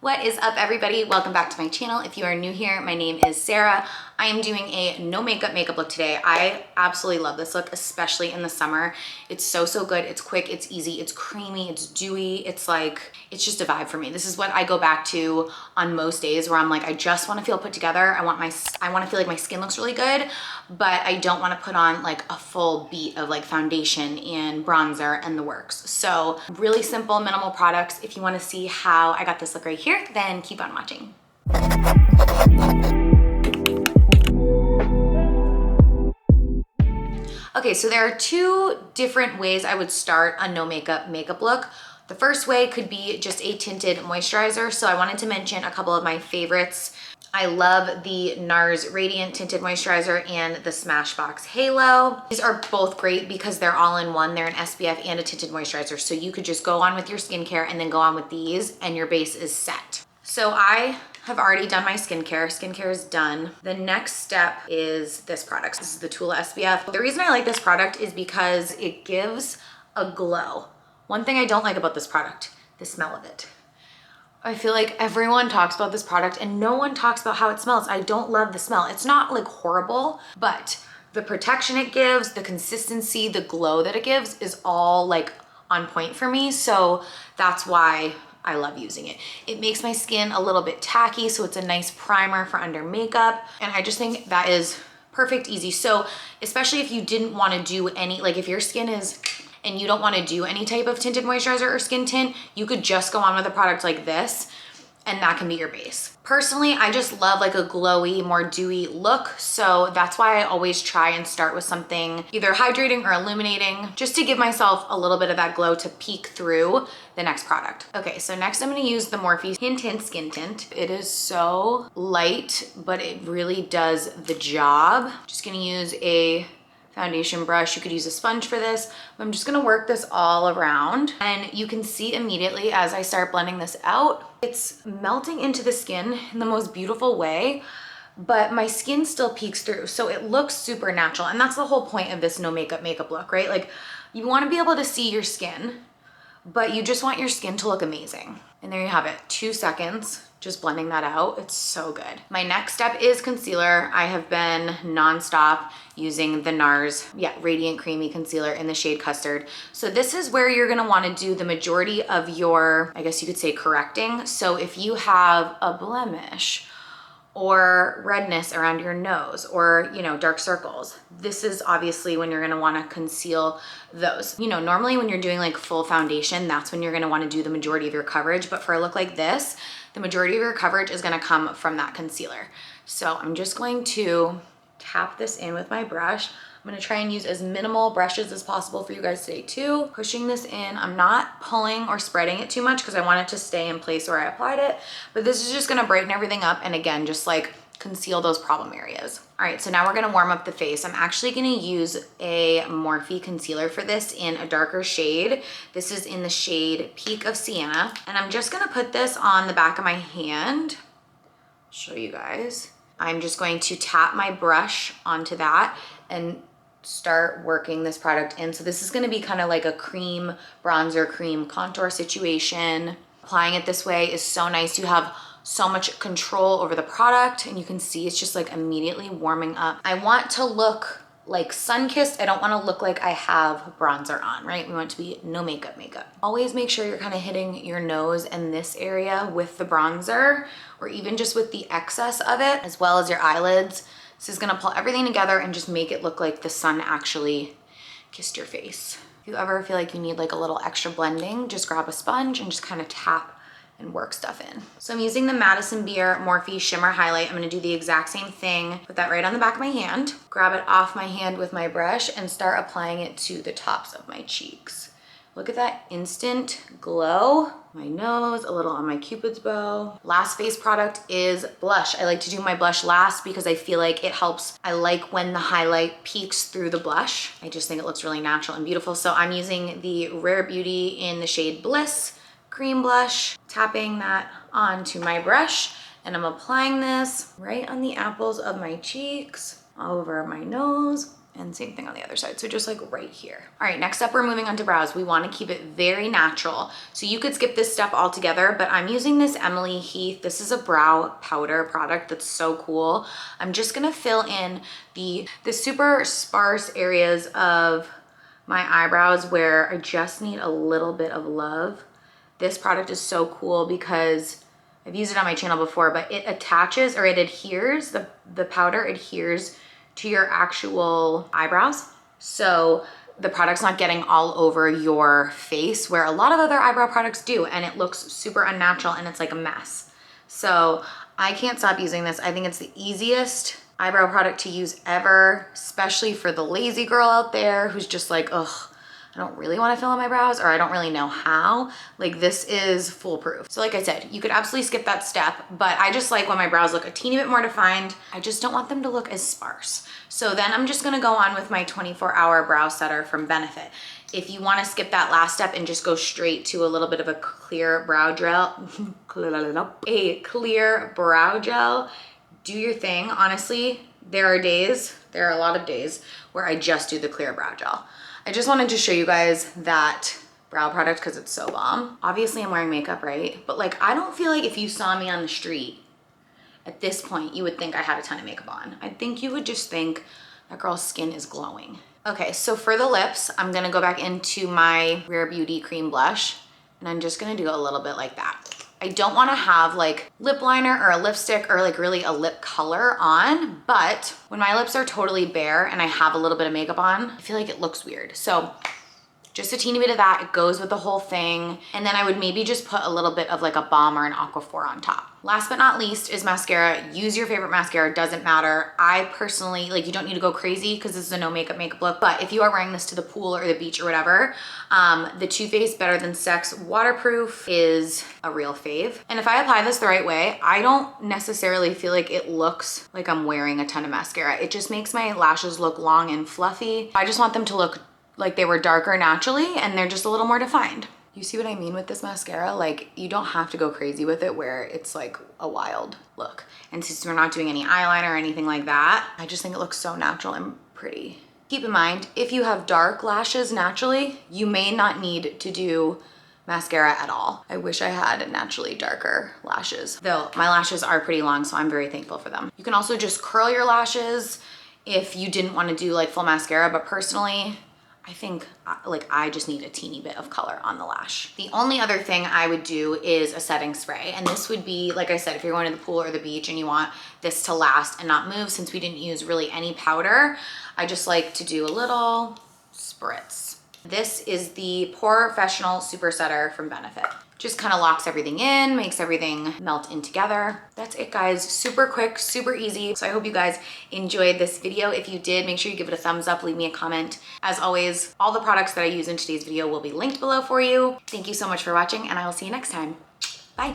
What is up, everybody? Welcome back to my channel. If you are new here, my name is Sarah. I am doing a no makeup look today. I absolutely love this look, especially in the summer. It's so good. It's quick, it's easy, it's creamy, it's dewy. It's just a vibe for me. This is what I go back to on most days where I'm like, I just want to feel put together. I want to feel like my skin looks really good, but I don't want to put on like a full beat of like foundation and bronzer and the works. So really simple, minimal products. If you want to see how I got this look right here, then keep on watching. Okay, so there are two different ways I would start a no makeup look. The first way could be just a tinted moisturizer. So I wanted to mention a couple of my favorites. I love the NARS Radiant Tinted Moisturizer and the Smashbox Halo. These are both great because they're all in one. They're an SPF and a tinted moisturizer. So you could just go on with your skincare and then go on with these and your base is set. So I have already done my skincare. Skincare is done. The next step is this product. This is the Tula SPF. The reason I like this product is because it gives a glow. One thing I don't like about this product, the smell of it. I feel like everyone talks about this product and no one talks about how it smells. I don't love the smell. It's not like horrible, but the protection it gives, the consistency, the glow that it gives is all like on point for me. So that's why I love using it. It makes my skin a little bit tacky, so it's a nice primer for under makeup. And I just think that is perfect, easy. So especially if you didn't want to do any, like if your skin is, and you don't want to do any type of tinted moisturizer or skin tint, you could just go on with a product like this and that can be your base. Personally, I just love like a glowy, more dewy look. So that's why I always try and start with something either hydrating or illuminating, just to give myself a little bit of that glow to peek through the next product. Okay, so next I'm gonna use the Morphe Hint Skin Tint. It is so light, but it really does the job. Just gonna use a foundation brush. You could use a sponge for this. I'm just gonna work this all around. And you can see immediately as I start blending this out, it's melting into the skin in the most beautiful way, but my skin still peeks through. So it looks super natural. And that's the whole point of this no makeup look, right? Like you wanna be able to see your skin, but you just want your skin to look amazing. And there you have it, 2 seconds. Just blending that out, it's so good. My next step is concealer. I have been nonstop using the NARS, Radiant Creamy Concealer in the shade Custard. So this is where you're gonna wanna do the majority of your, I guess you could say, correcting. So if you have a blemish or redness around your nose or, you know, dark circles, this is obviously when you're gonna wanna conceal those. You know, normally when you're doing like full foundation, that's when you're gonna wanna do the majority of your coverage. But for a look like this, the majority of your coverage is gonna come from that concealer. So I'm just going to tap this in with my brush. I'm gonna try and use as minimal brushes as possible for you guys today too. Pushing this in, I'm not pulling or spreading it too much because I want it to stay in place where I applied it, but this is just gonna brighten everything up and again, just like conceal those problem areas. All right, so now we're gonna warm up the face. I'm actually gonna use a Morphe concealer for this in a darker shade. This is in the shade Peak of Sienna. And I'm just gonna put this on the back of my hand. Show you guys. I'm just going to tap my brush onto that and start working this product in. So this is gonna be kind of like a cream bronzer, cream contour situation. Applying it this way is so nice. You have so much control over the product and you can see it's just like immediately warming up. I want to look like sun-kissed. I don't want to look like I have bronzer on, right? We want to be no makeup. Always make sure you're kind of hitting your nose and this area with the bronzer or even just with the excess of it, as well as your eyelids. This is gonna pull everything together and just make it look like the sun actually kissed your face. If you ever feel like you need like a little extra blending, just grab a sponge and just kind of tap and work stuff in. So I'm using the Madison Beer Morphe Shimmer Highlight. I'm gonna do the exact same thing. Put that right on the back of my hand, grab it off my hand with my brush and start applying it to the tops of my cheeks. Look at that instant glow. My nose, a little on my Cupid's bow. Last face product is blush. I like to do my blush last because I feel like it helps. I like when the highlight peeks through the blush. I just think it looks really natural and beautiful. So I'm using the Rare Beauty in the shade Bliss cream blush, tapping that onto my brush, and I'm applying this right on the apples of my cheeks, all over my nose, And same thing on the other side. So just like right here. All right, next up, we're moving on to brows. We want to keep it very natural. So you could skip this step altogether, but I'm using this Emily Heath. This is a brow powder product that's so cool. I'm just gonna fill in the super sparse areas of my eyebrows where I just need a little bit of love. This product is so cool because I've used it on my channel before, but it attaches, or it adheres, the powder adheres to your actual eyebrows. So the product's not getting all over your face where a lot of other eyebrow products do, and it looks super unnatural and it's like a mess. So I can't stop using this. I think it's the easiest eyebrow product to use ever, especially for the lazy girl out there who's just like, ugh, I don't really want to fill in my brows, or I don't really know how. Like, this is foolproof. So like I said, you could absolutely skip that step, but I just like when my brows look a teeny bit more defined. I just don't want them to look as sparse. So then I'm just gonna go on with my 24-hour brow setter from Benefit. If you want to skip that last step and just go straight to a little bit of a clear brow gel, a clear brow gel, do your thing. Honestly, there are a lot of days where I just do the clear brow gel. I just wanted to show you guys that brow product because it's so bomb. Obviously I'm wearing makeup, right? But like, I don't feel like if you saw me on the street at this point, you would think I had a ton of makeup on. I think you would just think that girl's skin is glowing. Okay, so for the lips, I'm gonna go back into my Rare Beauty cream blush, and I'm just gonna do a little bit like that. I don't wanna have like lip liner or a lipstick or like really a lip color on, but when my lips are totally bare and I have a little bit of makeup on, I feel like it looks weird. So just a teeny bit of that, it goes with the whole thing. And then I would maybe just put a little bit of like a balm or an Aquaphor on top. Last but not least is mascara. Use your favorite mascara, doesn't matter. I personally, like, you don't need to go crazy because this is a no makeup look, but if you are wearing this to the pool or the beach or whatever, the Too Faced Better Than Sex Waterproof is a real fave. And if I apply this the right way, I don't necessarily feel like it looks like I'm wearing a ton of mascara. It just makes my lashes look long and fluffy. I just want them to look like they were darker naturally and they're just a little more defined. You see what I mean with this mascara? Like, you don't have to go crazy with it where it's like a wild look. And since we're not doing any eyeliner or anything like that, I just think it looks so natural and pretty. Keep in mind, if you have dark lashes naturally, you may not need to do mascara at all. I wish I had naturally darker lashes, though my lashes are pretty long, so I'm very thankful for them. You can also just curl your lashes if you didn't want to do like full mascara, but personally, I think like I just need a teeny bit of color on the lash. The only other thing I would do is a setting spray. And this would be, like I said, if you're going to the pool or the beach and you want this to last and not move, since we didn't use really any powder, I just like to do a little spritz. This is the Professional Super Setter from Benefit. Just kind of locks everything in, makes everything melt in together. That's it, guys. Super quick, super easy. So I hope you guys enjoyed this video. If you did, make sure you give it a thumbs up, leave me a comment. As always, all the products that I use in today's video will be linked below for you. Thank you so much for watching, and I will see you next time. Bye.